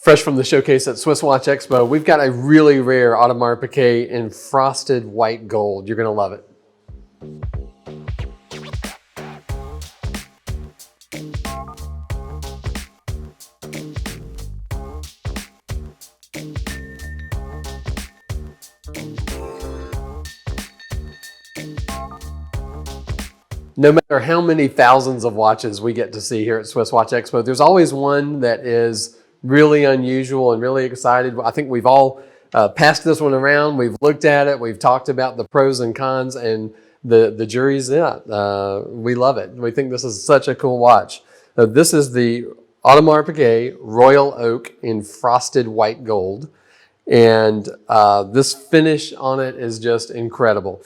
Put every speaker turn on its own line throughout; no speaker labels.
Fresh from the showcase at SwissWatchExpo, we've got a really rare Audemars Piguet in frosted white gold. You're gonna love it. No matter how many thousands of watches we get to see here at SwissWatchExpo, there's always one that is really unusual and really excited. I think we've all passed this one around. We've looked at it. We've talked about the pros and cons, and the jury's out. We love it. We think this is such a cool watch. This is the Audemars Piguet Royal Oak in frosted white gold. And this finish on it is just incredible.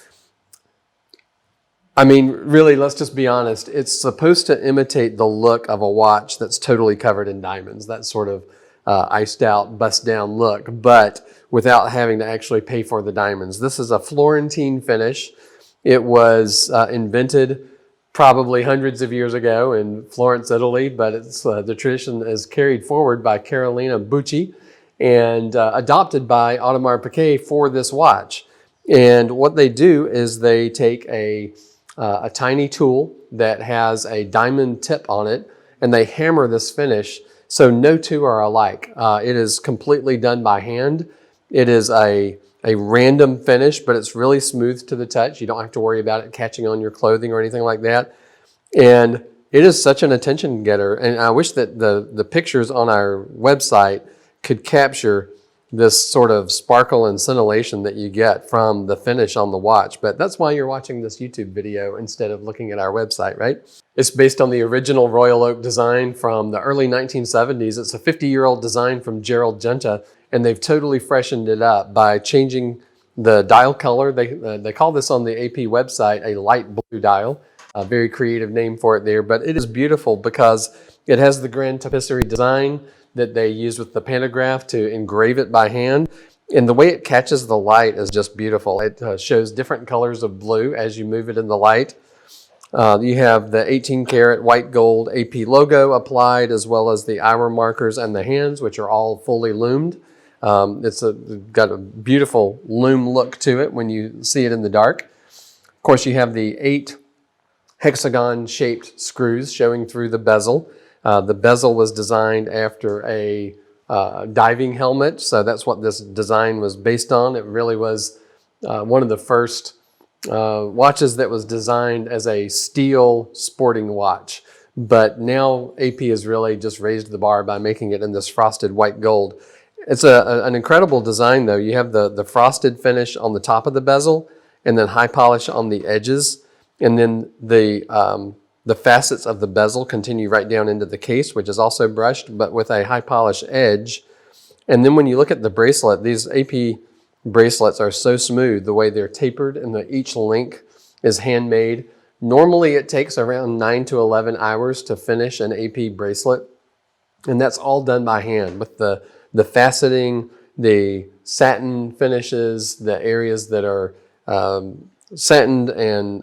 I mean, really, let's just be honest. It's supposed to imitate the look of a watch that's totally covered in diamonds, that sort of iced out, bust down look, but without having to actually pay for the diamonds. This is a Florentine finish. It was invented probably hundreds of years ago in Florence, Italy, but it's the tradition is carried forward by Carolina Bucci and adopted by Audemars Piguet for this watch. And what they do is they take a tiny tool that has a diamond tip on it, and they hammer this finish so no two are alike. It is completely done by hand. It is a random finish, but it's really smooth to the touch. You don't have to worry about it catching on your clothing or anything like that. And it is such an attention getter. And I wish that the pictures on our website could capture this sort of sparkle and scintillation that you get from the finish on the watch. But that's why you're watching this YouTube video instead of looking at our website, right? It's based on the original Royal Oak design from the early 1970s. It's a 50-year-old design from Gerald Genta, and they've totally freshened it up by changing the dial color. They call this on the AP website a light blue dial. A very creative name for it there, but it is beautiful because it has the Grande Tapisserie design that they use with the pantograph to engrave it by hand. And the way it catches the light is just beautiful. It shows different colors of blue as you move it in the light. You have the 18 karat white gold AP logo applied, as well as the hour markers and the hands, which are all fully loomed. It's got a beautiful lume look to it when you see it in the dark. Of course, you have the 8 hexagon shaped screws showing through the bezel. The bezel was designed after a diving helmet, so that's what this design was based on. It really was one of the first watches that was designed as a steel sporting watch. But now AP has really just raised the bar by making it in this frosted white gold. It's an incredible design, though. You have the frosted finish on the top of the bezel, and then high polish on the edges, and then the facets of the bezel continue right down into the case, which is also brushed, but with a high polish edge. And then when you look at the bracelet, these AP bracelets are so smooth the way they're tapered, and each link is handmade. Normally it takes around 9 to 11 hours to finish an AP bracelet, and that's all done by hand with the faceting, the satin finishes, the areas that are satined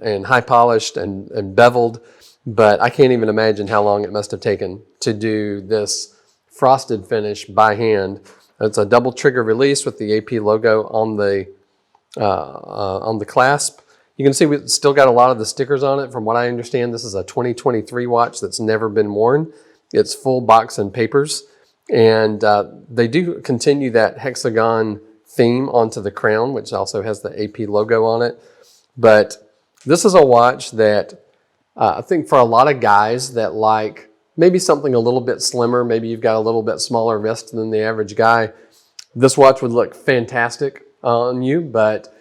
and high polished and beveled. But I can't even imagine how long it must have taken to do this frosted finish by hand. It's a double trigger release with the AP logo on the clasp. You can see we've still got a lot of the stickers on it. From what I understand, this is a 2023 watch that's never been worn. It's full box and papers. And they do continue that hexagon theme onto the crown, which also has the AP logo on it. But this is a watch that I think for a lot of guys that like maybe something a little bit slimmer, maybe you've got a little bit smaller wrist than the average guy, this watch would look fantastic on you. But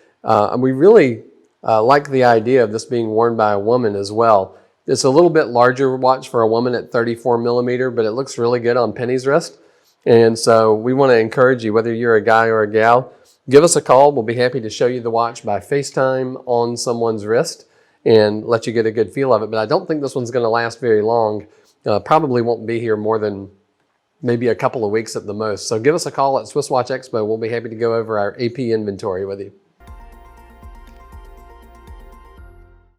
we really like the idea of this being worn by a woman as well. It's a little bit larger watch for a woman at 34 millimeter, but it looks really good on Penny's wrist. And so we want to encourage you, whether you're a guy or a gal, give us a call. We'll be happy to show you the watch by FaceTime on someone's wrist and let you get a good feel of it. But I don't think this one's going to last very long. Probably won't be here more than maybe a couple of weeks at the most. So give us a call at SwissWatchExpo. We'll be happy to go over our AP inventory with you.